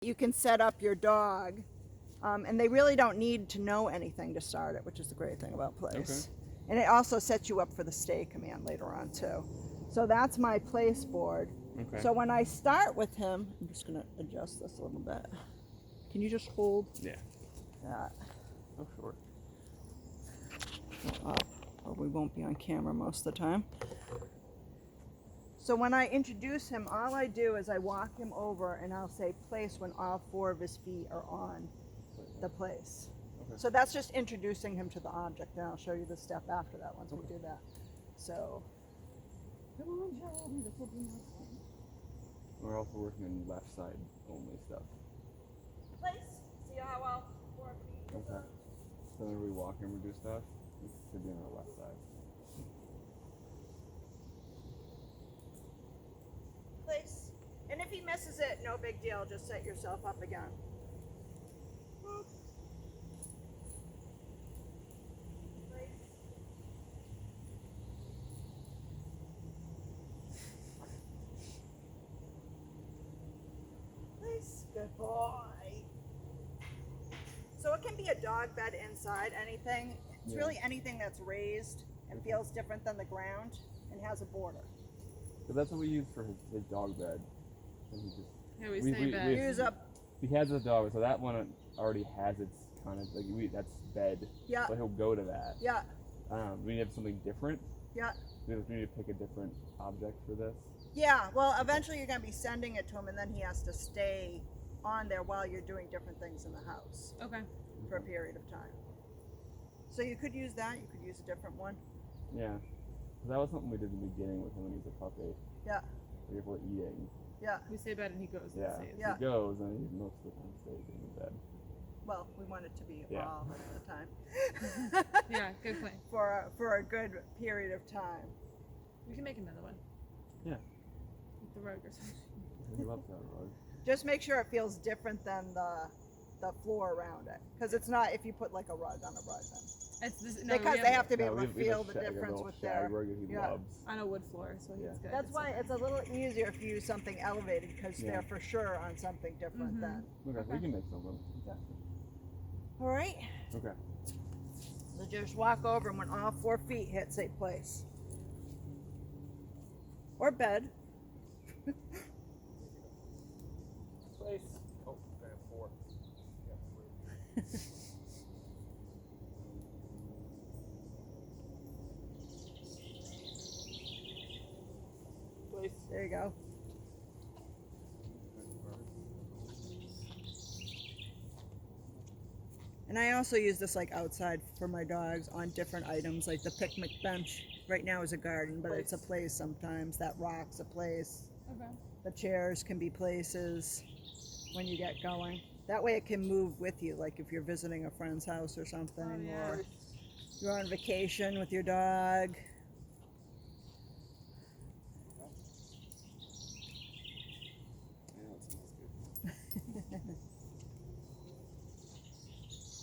You can set up your dog, and they really don't need to know anything to start it, which is the great thing about Place. And it also sets you up for the stay command later on too. So that's my Place board. Okay. So when I start with him, I'm just gonna adjust this a little bit. Can you just hold Yeah. that Oh, sure. up, or we won't be on camera most of the time. So when I introduce him, all I do is I walk him over and I'll say Place when all 4 of his feet are on the Place. Okay. So that's just introducing him to the object, and I'll show you the step after that once we do that. So, come on, Charlie, this will be more fun. We're also working on left side only stuff. Place, see how all 4 feet is Okay. on? So when we walk and we do stuff, it should be on our left side. Place. And if he misses it, no big deal, just set yourself up again. Place. Good boy. So it can be a dog bed inside, anything. It's really anything that's raised and feels different than the ground and has a border. So that's what we use for his dog bed. And he just, Yeah, we say bed. Use up. he has a dog, so that one already has its kind of like that's bed. Yeah. So he'll go to that. Yeah. We need to have something different. Yeah. We need to pick a different object for this. Yeah. Well, eventually you're going to be sending it to him, and then he has to stay on there while you're doing different things in the house Okay. for a period of time. So you could use that. You could use a different one. Yeah. 'Cause that was something we did in the beginning with him when he was a puppy. Yeah. If we're eating. Yeah. We say bed and he goes and Yeah. stays. Yeah. He goes and he most of the time stays in the bed. Well, we want it to be Yeah. all of the time. Yeah, good point. For a good period of time. We can make another one. Yeah. With the rug or something. He loves that rug. Just make sure it feels different than the floor around it, because it's not if you put like a rug on a rug then. It's this, no, Because we they have to be No, able to we have feel a the shag, a difference little with shag their. rug that he yeah. loves. on a wood floor, so he's Yeah. good. That's why it's a little easier if you use something elevated, because Yeah. they're for sure on something different Mhm. then. Okay, we can make something. All right. Okay. So just walk over, and when all 4 feet hit, say Place. Or bed. Place. Oh, I have 4. Yeah, 3. Place. There you go. And I also use this like outside for my dogs on different items, like the picnic bench. Right now is a garden, but it's a place sometimes. That rock's a place. Okay. The chairs can be places when you get going. That way it can move with you, like if you're visiting a friend's house or something, Oh, yeah. or you're on vacation with your dog. Yeah, that smells good.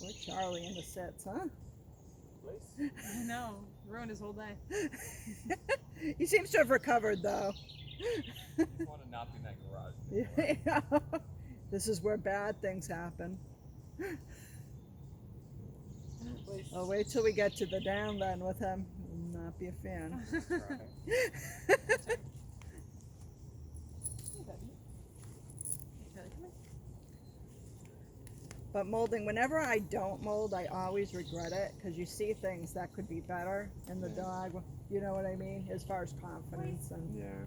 Poor Charlie in the sets, huh? Place. I know. Ruined his whole day. He seems to have recovered though. I just want to not be in that garage. Yeah. This is where bad things happen. Place. Oh, wait till we get to the down then with him. Will not be a fan. But molding, whenever I don't mold, I always regret it, because you see things that could be better in the Yeah. dog. You know what I mean? As far as confidence and Yeah.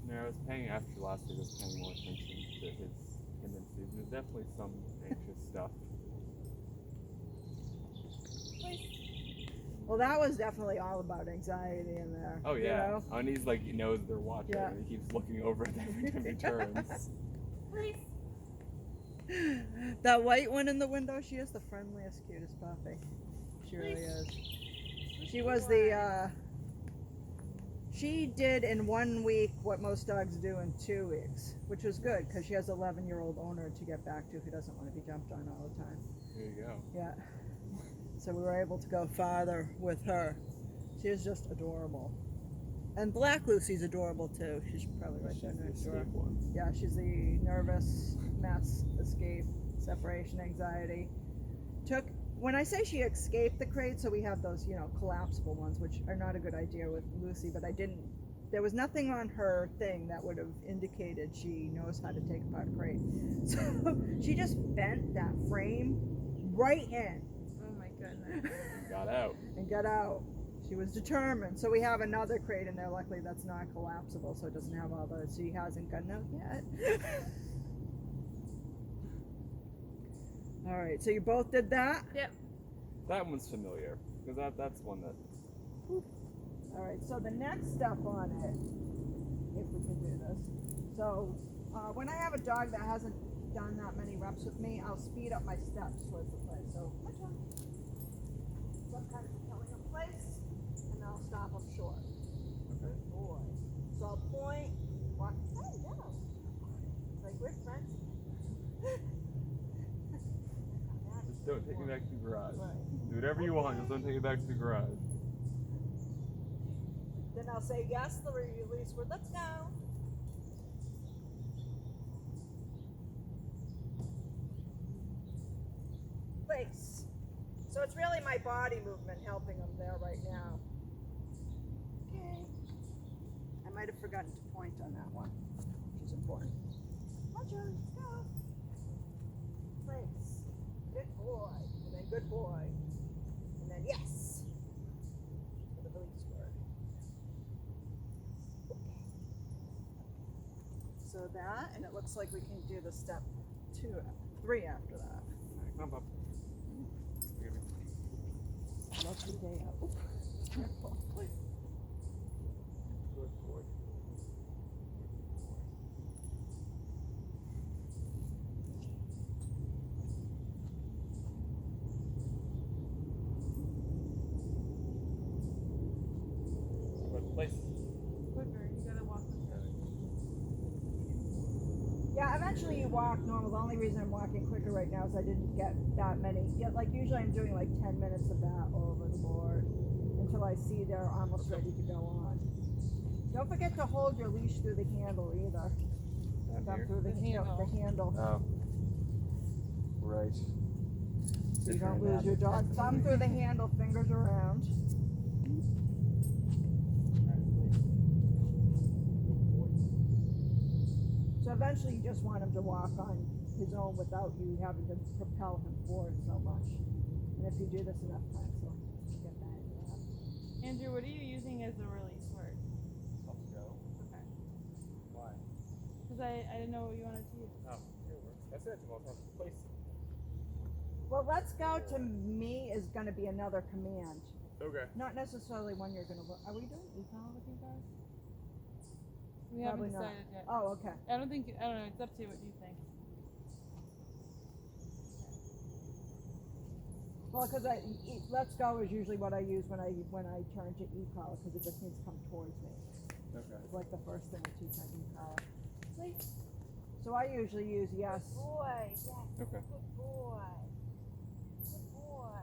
No, I was paying after last week. I was paying more attention to his tendencies. There's definitely some anxious stuff. well, that was definitely all about anxiety in there. Oh you yeah. know? And he's like, he knows they're watching, Yeah. and he keeps looking over at them every time he turns. That white one in the window, she is the friendliest, cutest puppy. She really is. She was the, she did in 1 week what most dogs do in 2 weeks, which was good, because she has an 11-year-old owner to get back to who doesn't want to be jumped on all the time. There you go. Yeah. So we were able to go farther with her. She is just adorable. And Black Lucy's adorable too. She's probably right there She's the next door. escape one. Yeah, she's the nervous mess, escape, separation anxiety. When I say she escaped the crate, so we have those, collapsible ones, which are not a good idea with Lucy, but there was nothing on her thing that would have indicated she knows how to take apart a crate. So she just bent that frame right in Oh my goodness. Got out. and got out. She was determined. So we have another crate in there. Luckily, that's not collapsible, so it doesn't have all the. She hasn't gotten out yet. All right. So you both did that. Yep. That one's familiar because that's one that. All right. So the next step on it, if we can do this. So when I have a dog that hasn't done that many reps with me, I'll speed up my steps towards the place. So I'm kind of telling them place, and I'll stop them short. Okay. Boy. So I'll point, walk. Oh no. It's like we're friends. Just don't take me back to the garage. Right. Do whatever you want. Just don't take me back to the garage. Then I'll say yes, the release word. Let's go. Place. So it's really my body movement helping them there right now. Okay. I might have forgotten to point on that one, which is important. Roger, let's go. Place. Good boy. And then good boy. And then yes. For the release word. So that, and it looks like we can do the step 3 after that. Come up. Lovely day out. Oop, careful. Good boy. Good place. Quicker. You gotta walk quicker. Yeah, eventually you walk normal. The only reason I'm walking quicker right now is I didn't get that many. Yeah, like usually I'm doing like 10 minutes of that over the board until I see they're almost ready to go on. Don't forget to hold your leash through the handle either. Down Thumb here. through the handle. Oh. Right. So you don't lose your dog. Thumb through the handle, fingers around. So eventually you just want him to walk on his own without you having to propel him forward so much. And if you do this enough times, he'll get that into that. Andrew, what are you using as a release word? Let's go. Okay. Why? Because I didn't know what you wanted to use. Oh, here it works. That's it. Well, place. Well, let's go to me is going to be another command. Okay. Not necessarily one you're going to look. Are we doing eval with you guys? We Probably haven't not. decided yet. Oh, okay. I don't know. It's up to you what you think. Well, because let's go is usually what I use when I turn to e-collar because it just means come towards me. Okay. It's like the first thing I teach on e-collar. So I usually use yes. Good boy, yes. Okay. Good boy. Good boy.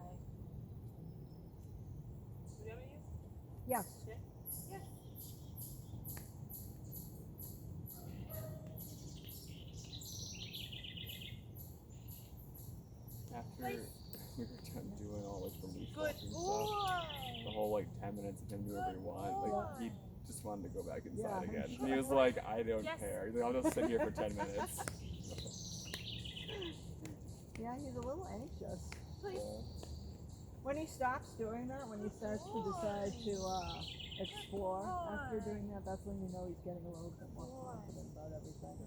Do you want me to use? Yes. Yes. After we were done doing all like the leash Good walking stuff, boy. the whole like 10 minutes of him doing whatever he wanted, like he just wanted to go back inside Yeah, I'm again. sure. He was like, I don't Yes. care. He's like, I'll just sit here for 10 minutes. Yeah, he's a little anxious. Yeah. When he stops doing that, when he starts to decide to explore after doing that, that's when you know he's getting a little bit more confident about everything.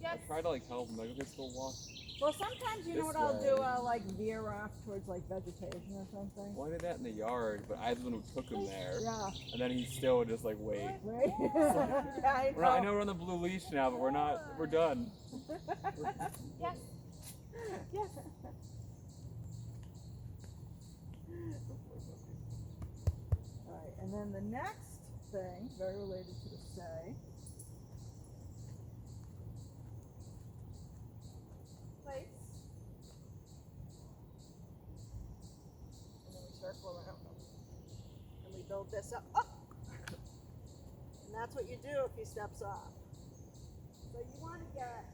Yes. I tried to like help him, like, let's go walk. Well, sometimes you know This what I'll do? way. I'll like veer off towards like vegetation or something. Well, I did that in the yard, but I was the one who took him there. Yeah. And then he still would just like wait. Right? Yeah, I know we're on the blue leash now, but we're done. Yes. Yes. Alright, and then the next thing, very related to the say. Place. And then we circle around them. And we build this up. Oh! that's what you do if he steps off. So you want to get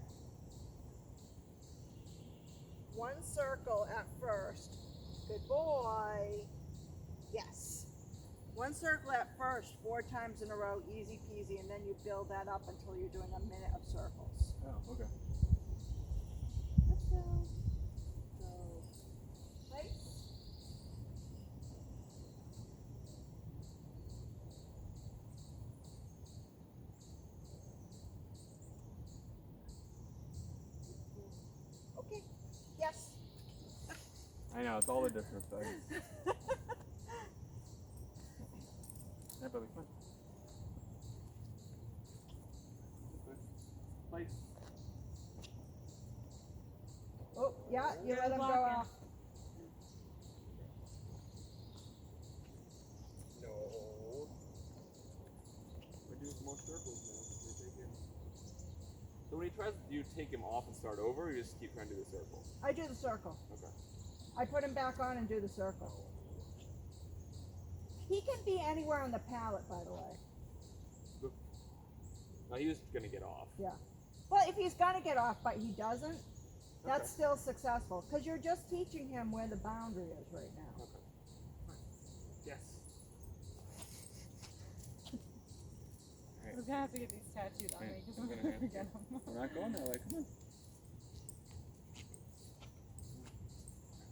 one circle at first. Good boy. Yes. One circle at first, 4 times in a row, easy peasy, and then you build that up until you're doing a minute of circles. Oh, okay. Let's go. Go. Place. Okay. Yes. I know, it's all the different things. Yeah, Bubby, come on. Place. Oh, yeah, you let him go Blocking. off. No. We're doing some more circles now. We're taking... So when he tries, do you take him off and start over, or you just keep trying to do the circle? I do the circle. Okay. I put him back on and do the circle. He can be anywhere on the pallet, by the way. No, he was gonna get off. Well, if he's gonna get off, but he doesn't, that's Okay. still successful. Because you're just teaching him where the boundary is right now. Okay. Yes. We're gonna have to get these tattooed on me because I'm I'm gonna gonna have to. forget them. We're not going that way. Come on.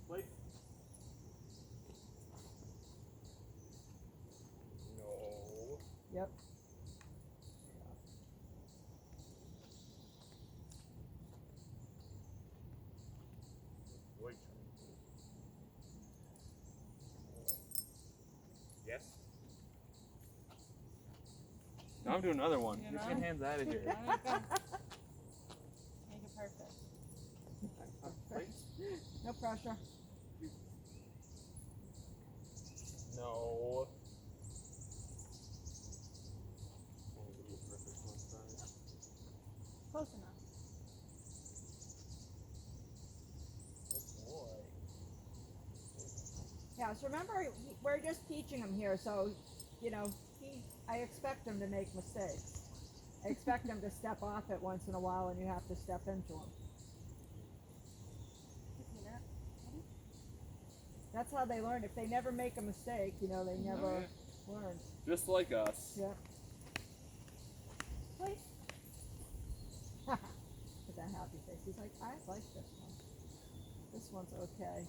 Place. No. Yep. Wait. Yes. Now I'm doing another one. You Get know? your hands out of here. There you go. Make it perfect. Place. No pressure. No. Oh, it'll be a perfect one side. Close enough. Oh boy. Yeah, so remember, we're just teaching him here, so, you know, I expect him to make mistakes. I expect him to step off it once in a while and you have to step into him. That's how they learn. If they never make a mistake, you know, they never learn. Just like us. Yeah. Please. With that happy face. He's like, I like this one. This one's okay.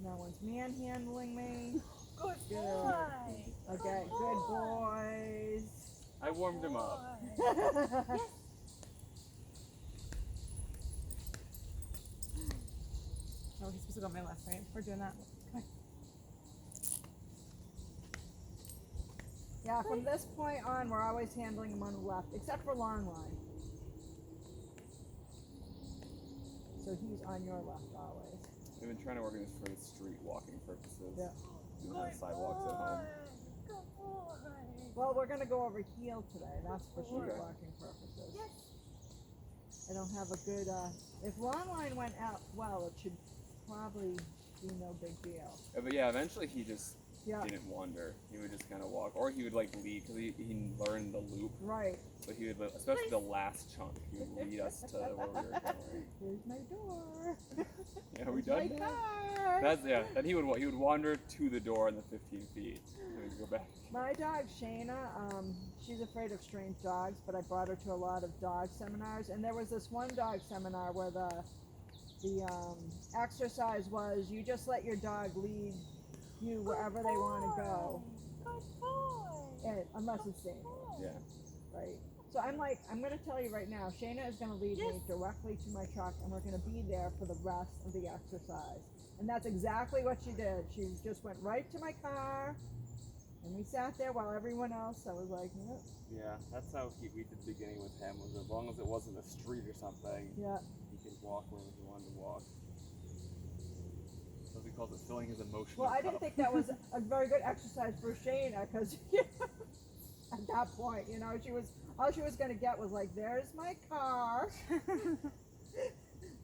No one's manhandling me. Good Good. boy. Okay, good boys. I warmed him up. Oh, he's supposed to go on my left, right? We're doing that. Come Yeah, from this point on, we're always handling him on the left, except for long line. So he's on your left always. We've been trying to organize for the street walking purposes. Yeah. We don't have sidewalks at home. Good boy. Well, we're gonna go over heel today. That's for street Okay. walking purposes. Yes. I don't have a good. If long line went out well, it should probably be no big deal. But yeah, eventually he just Yeah. didn't wander. He would just kind of walk, or he would like lead because he learned the loop. Right. So he would, especially the last chunk, he would lead us to where we were going. Here's my door. Yeah, we Here's done? my car. That's yeah. Then he would wander to the door in the 15 feet, and we'd go back. My dog Shayna, she's afraid of strange dogs, but I brought her to a lot of dog seminars, and there was this one dog seminar where the exercise was you just let your dog lead you wherever they want to go, Good boy. and unless it's dangerous, Yeah. right? So I'm like, I'm gonna tell you right now, Shayna is gonna lead me Yes. directly to my truck, and we're gonna be there for the rest of the exercise. And that's exactly what she did. She just went right to my car, and we sat there while everyone else. I was like, yep, Yeah, that's how we did the beginning with him. Was as long as it wasn't a street or something, yeah. he could walk wherever he wanted to walk. As he calls it, filling his emotional Well, I cup. didn't think that was a very good exercise for Shayna, because at that point, you know, all she was gonna get was like, "There's my car."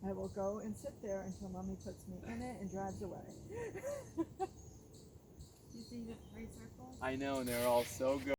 I will go and sit there until Mommy puts me in it and drives away. You see the 3 circles? I know, and they're all so good.